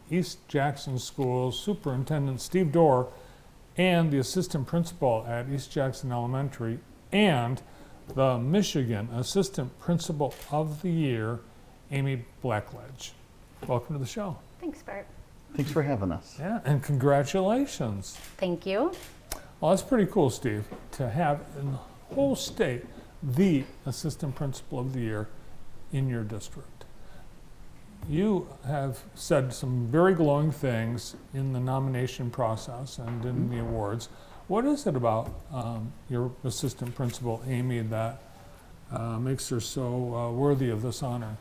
East Jackson School Superintendent Steve Dorr and the Assistant Principal at East Jackson Elementary and the Michigan Assistant Principal of the Year, Amy Blackledge. Welcome to the show. Thanks, Bart. Thanks for having us. Yeah, and congratulations. Thank you. Well, that's pretty cool, Steve, to have in the whole state the Assistant Principal of the Year in your district. You have said some very glowing things in the nomination process and in the awards. What is it about your assistant principal, Amy, that makes her so worthy of this honor?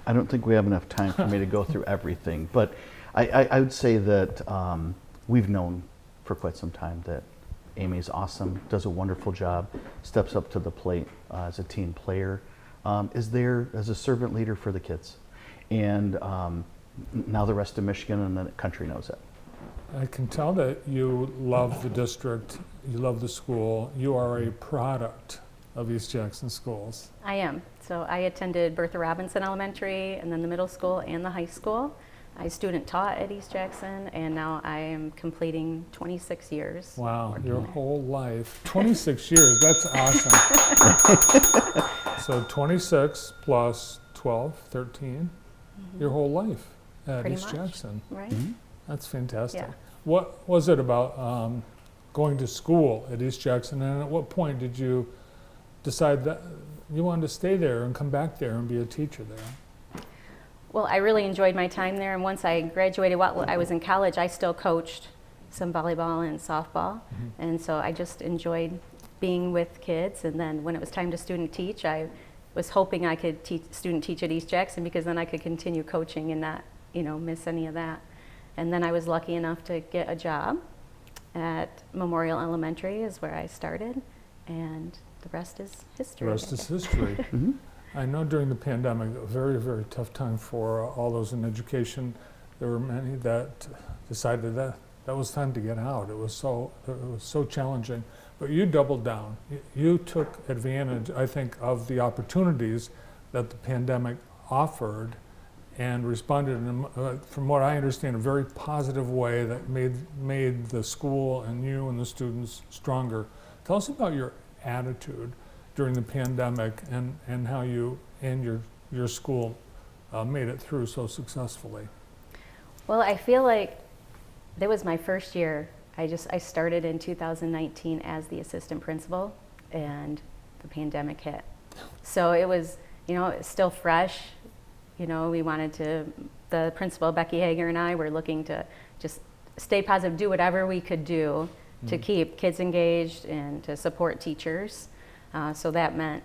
I don't think we have enough time for me to go through everything, but I would say that we've known for quite some time that Amy's awesome, does a wonderful job, steps up to the plate as a team player, is there as a servant leader for the kids. And now the rest of Michigan and the country knows it. I can tell that you love the district, you love the school, you are a product of East Jackson Schools. I am. So I attended Bertha Robinson Elementary and then the middle school and the high school. I student taught at East Jackson and now I am completing 26 years. Wow, your whole life. 26 years, that's awesome. So 26 plus 12, 13. Your whole life at Pretty East much. Jackson. Right? That's fantastic. Yeah. What was it about going to school at East Jackson, and at what point did you decide that you wanted to stay there and come back there and be a teacher there? Well, I really enjoyed my time there, and once I graduated, while I was in college, I still coached some volleyball and softball, and so I just enjoyed being with kids. And then when it was time to student teach, I was hoping I could student teach at East Jackson because then I could continue coaching and not, miss any of that. And then I was lucky enough to get a job at Memorial Elementary is where I started, and the rest is history. The rest is history. I know during the pandemic, a very, very tough time for all those in education. There were many that decided that was time to get out. It was so challenging. But you doubled down. You took advantage, I think, of the opportunities that the pandemic offered and responded in, from what I understand, a very positive way that made the school and you and the students stronger. Tell us about your attitude during the pandemic and how you and your school made it through so successfully. Well, I feel like that was my first year. I started in 2019 as the assistant principal, and the pandemic hit. So it was, it's still fresh. We wanted to, the principal, Becky Hager, and I were looking to just stay positive, do whatever we could do to keep kids engaged and to support teachers. So that meant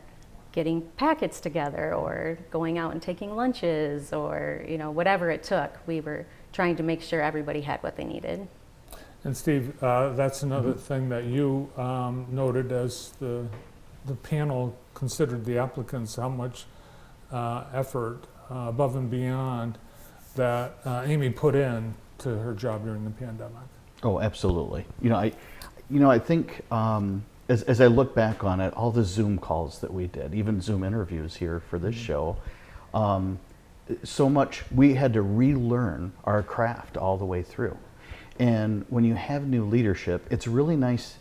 getting packets together or going out and taking lunches or, whatever it took. We were trying to make sure everybody had what they needed. And Steve, that's another thing that you noted as the panel considered the applicants, how much effort above and beyond that Amy put in to her job during the pandemic. Oh, absolutely. I think as I look back on it, all the Zoom calls that we did, even Zoom interviews here for this show, so much we had to relearn our craft all the way through. And when you have new leadership, it's really nice.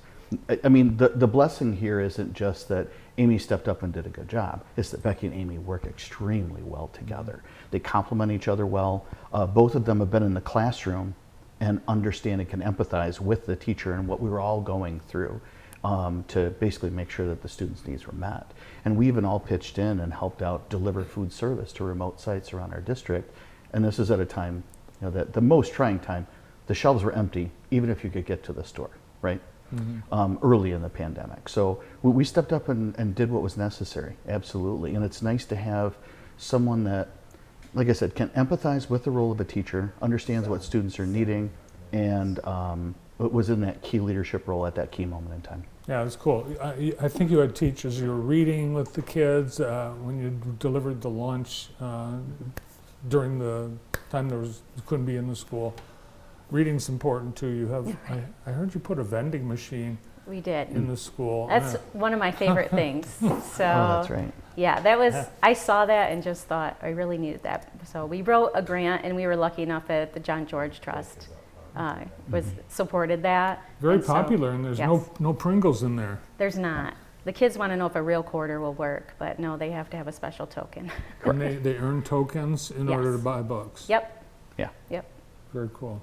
I mean, the blessing here isn't just that Amy stepped up and did a good job. It's that Becky and Amy work extremely well together. They complement each other well. Both of them have been in the classroom and understand and can empathize with the teacher and what we were all going through to basically make sure that the students' needs were met. And we even all pitched in and helped out deliver food service to remote sites around our district. And this is at a time, that the most trying time. The shelves were empty, even if you could get to the store, right? Early in the pandemic. So we stepped up and did what was necessary, absolutely. And it's nice to have someone that, like I said, can empathize with the role of a teacher, understands what students are needing, and was in that key leadership role at that key moment in time. Yeah, it's cool. I think you had teachers, you were reading with the kids when you delivered the lunch during the time you couldn't be in the school. Reading's important too. You have, I heard you put a vending machine We did. in the school. That's one of my favorite things. So, Oh, that's right. yeah, that was, I saw that and just thought I really needed that. So we wrote a grant, and we were lucky enough that the John George Trust supported that. Very And so, popular, and there's yes. no Pringles in there. There's not. The kids want to know if a real quarter will work, but no, they have to have a special token. And they earn tokens in order to Yes. buy books. Yep. Yeah. Yep. Very cool.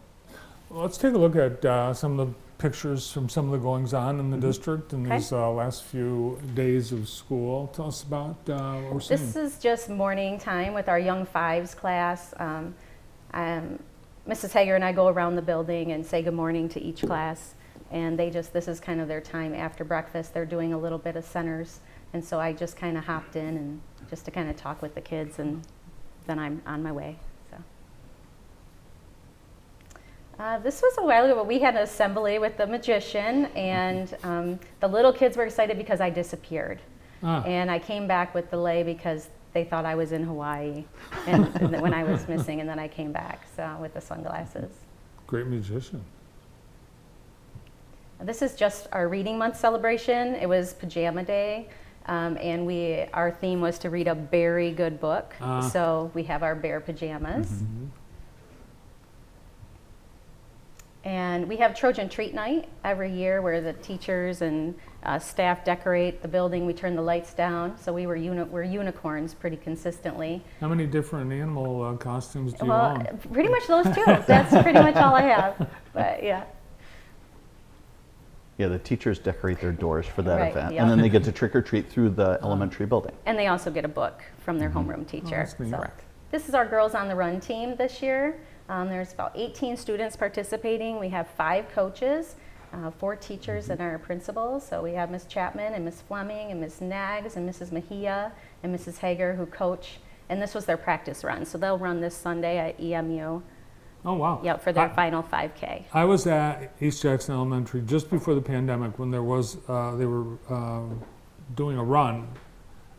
Well, let's take a look at some of the pictures from some of the goings on in the district in Okay. these last few days of school. Tell us about what we're seeing. This is just morning time with our Young Fives class. Mrs. Hager and I go around the building and say good morning to each class. And this is kind of their time after breakfast. They're doing a little bit of centers. And so I just kind of hopped in and just to kind of talk with the kids, and then I'm on my way. So this was a while ago, but we had an assembly with the magician, and the little kids were excited because I disappeared. And I came back with delay because they thought I was in Hawaii and when I was missing, and then I came back with the sunglasses. Great musician. This is just our reading month celebration. It was pajama day, and our theme was to read a very good book. So we have our bear pajamas. Mm-hmm. And we have Trojan Treat Night every year where the teachers and staff decorate the building. We turn the lights down. So we're unicorns pretty consistently. How many different animal costumes do you own? Pretty much those two. That's pretty much all I have. But yeah. Yeah, the teachers decorate their doors for that Right, event, yeah. and then they get to trick or treat through the elementary building. And they also get a book from their homeroom teacher. that's neat. This is our Girls on the Run team this year. There's about 18 students participating. We have 5 coaches, 4 teachers, and our principals. So we have Ms. Chapman and Ms. Fleming and Ms. Nags and Mrs. Mejia and Mrs. Hager who coach. And this was their practice run. So they'll run this Sunday at EMU. Oh, wow. Yep, for their final 5K. I was at East Jackson Elementary just before the pandemic when they were doing a run.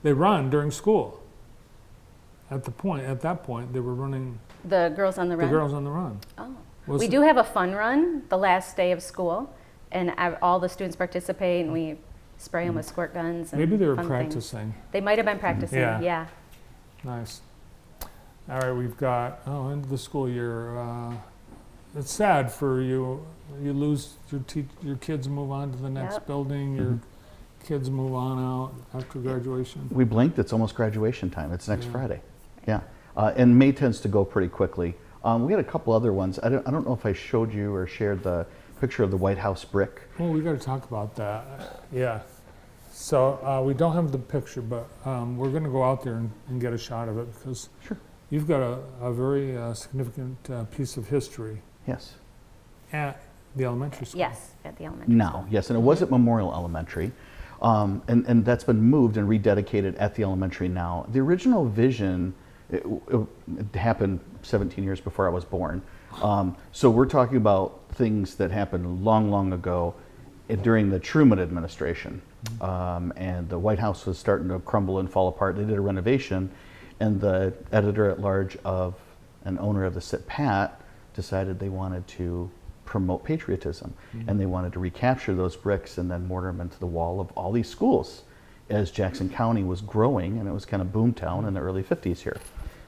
They run during school. At that point, they were running The Girls on the Run? the Girls on the Run. Oh. Was We it- do have a fun run the last day of school, and all the students participate, and we spray them with squirt guns. And Maybe they were fun things. practicing. They might have been practicing, Yeah. yeah. Nice. All right, we've got into the school year. It's sad for you. You lose your kids move on to the next Yep. building. Your kids move on out after graduation. We blinked, it's almost graduation time. It's next Yeah. Friday. Yeah. And May tends to go pretty quickly. We had a couple other ones. I don't know if I showed you or shared the picture of the White House brick. Well, we got to talk about that. Yeah. So we don't have the picture, but we're going to go out there and get a shot of it because Sure. you've got a very significant piece of history Yes. at the elementary school. Yes, at the elementary Now, school. yes, and it was at Memorial Elementary. And that's been moved and rededicated at the elementary now. The original vision, it happened 17 years before I was born. So we're talking about things that happened long, long ago during the Truman administration. And the White House was starting to crumble and fall apart. They did a renovation, and the editor-at-large of an owner of the Sit Pat decided they wanted to promote patriotism, and they wanted to recapture those bricks and then mortar them into the wall of all these schools as Jackson County was growing, and it was kind of boomtown in the early 50s here.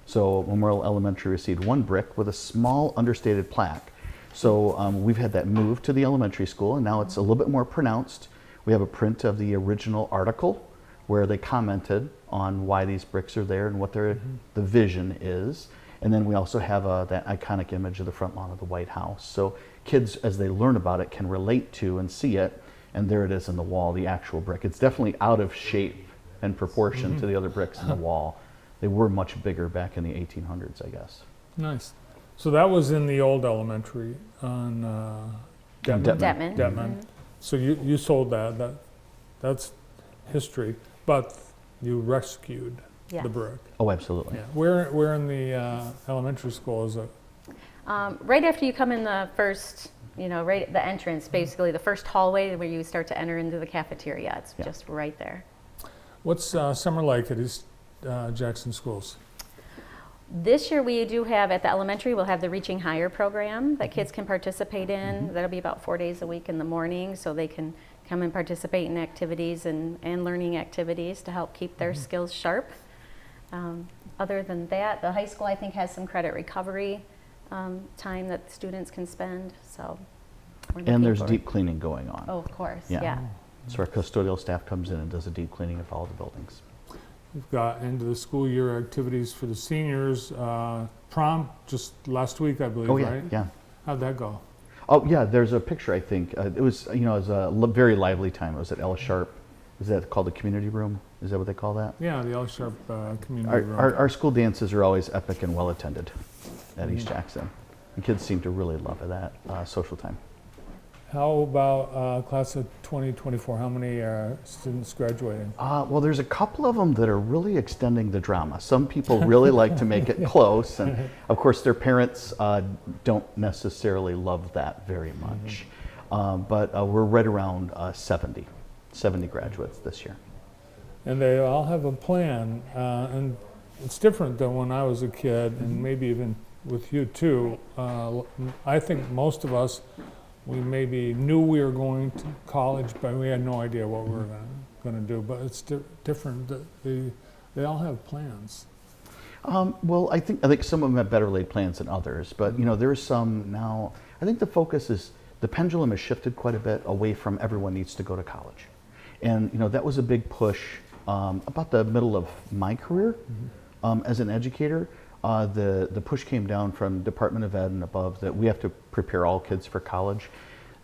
So Memorial Elementary received 1 brick with a small understated plaque. So we've had that moved to the elementary school, and now it's a little bit more pronounced. We have a print of the original article where they commented on why these bricks are there and what the vision is. And then we also have that iconic image of the front lawn of the White House. So kids, as they learn about it, can relate to and see it. And there it is in the wall, the actual brick. It's definitely out of shape and proportion to the other bricks in the wall. They were much bigger back in the 1800s, I guess. Nice. So that was in the old elementary on Detman. Detman. Detman. So you sold that. That's history. But you rescued Yes. the brick. Oh, absolutely. Yeah. Where in the elementary school is it? Right after you come in the first, right at the entrance, basically the first hallway where you start to enter into the cafeteria. It's Yeah. just right there. What's summer like at East Jackson schools? This year we do have, at the elementary, we'll have the Reaching Higher program that kids can participate in. That'll be about 4 days a week in the morning, so they can come and participate in activities and learning activities to help keep their skills sharp. Other than that, the high school I think has some credit recovery time that students can spend. So, and there's deep cleaning going on. Oh, of course, Yeah. yeah. So our custodial staff comes in and does a deep cleaning of all the buildings. We've got end of the school year activities for the seniors. Prom just last week, I believe, Oh yeah, right? yeah. How'd that go? Oh yeah, there's a picture. I think it was it was a very lively time. It was at L Sharp. Is that called the community room? Is that what they call that? Yeah, the L Sharp community room. Our school dances are always epic and well attended at East Jackson. The kids seem to really love that social time. How about class of 2024? How many students graduating? Well, there's a couple of them that are really extending the drama. Some people really like to make it close, and of course their parents don't necessarily love that very much. But we're right around 70 graduates this year. And they all have a plan, and it's different than when I was a kid, and maybe even with you too. I think most of us, we maybe knew we were going to college, but we had no idea what we were going to do. But it's different. They all have plans. Well, I think some of them have better laid plans than others. But there's some now. I think the focus is the pendulum has shifted quite a bit away from everyone needs to go to college, and that was a big push about the middle of my career as an educator. The push came down from Department of Ed and above that we have to prepare all kids for college.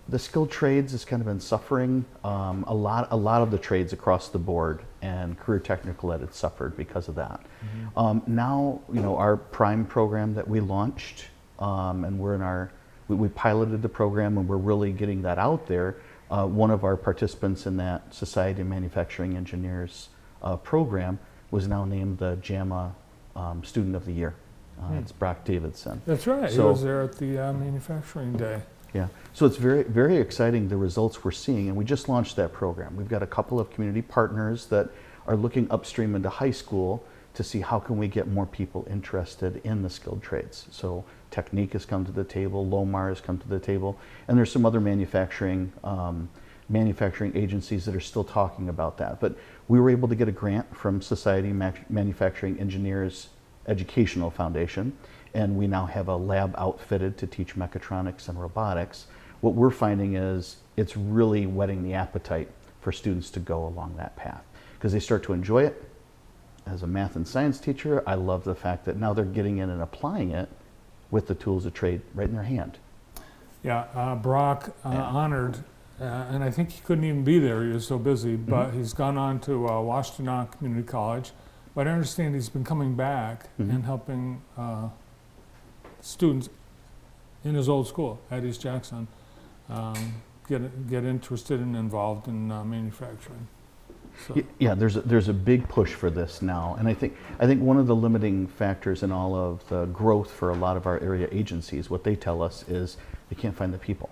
The skilled trades has kind of been suffering. A lot of the trades across the board and career technical ed had suffered because of that. Now, our prime program that we launched, and we piloted the program and we're really getting that out there. One of our participants in that Society of Manufacturing Engineers program was now named the JAMA Student of the Year. It's Brock Davidson. That's right. So, he was there at the manufacturing day. Yeah. So it's very, very exciting, the results we're seeing, and we just launched that program. We've got a couple of community partners that are looking upstream into high school to see how can we get more people interested in the skilled trades. So Technique has come to the table, Lomar has come to the table, and there's some other manufacturing agencies that are still talking about that. But we were able to get a grant from Society of Manufacturing Engineers Educational Foundation, and we now have a lab outfitted to teach mechatronics and robotics. What we're finding is it's really whetting the appetite for students to go along that path because they start to enjoy it. As a math and science teacher, I love the fact that now they're getting in and applying it with the tools of trade right in their hand. Yeah, Brock honored, and I think he couldn't even be there, he was so busy, but he's gone on to Washtenaw Community College. But I understand he's been coming back and helping students in his old school at East Jackson get interested and involved in manufacturing. So. Yeah, there's a big push for this now, and I think one of the limiting factors in all of the growth for a lot of our area agencies, what they tell us is they can't find the people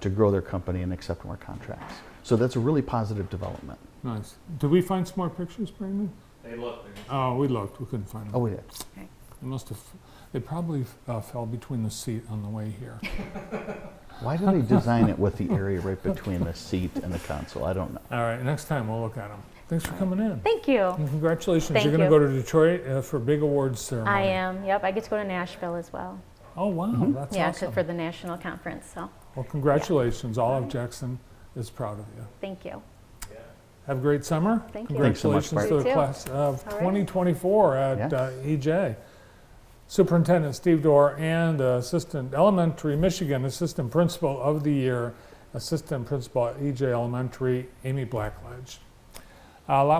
to grow their company and accept more contracts. So that's a really positive development. Nice. Did we find some more pictures, Brandon? They looked. Oh, we looked. We couldn't find them. Oh, we did. Okay. They must have. They probably fell between the seat on the way here. Why did they design it with the area right between the seat and the console? I don't know. All right, next time we'll look at them. Thanks for coming in. Thank you. And congratulations. Thank You're going to you. go to Detroit for a big awards ceremony. I am. Yep. I get to go to Nashville as well. Oh, wow. That's Yeah, awesome. for the national conference. So Well, congratulations. All of Jackson is proud of you. thank you. Have a great summer. Thank you. Thanks so much, Congratulations Bart. to the You too. class of All right. 2024 at EJ. Superintendent Steve Dorr and Assistant Elementary Michigan Assistant Principal of the Year, Assistant Principal at EJ Elementary, Amy Blackledge. A lot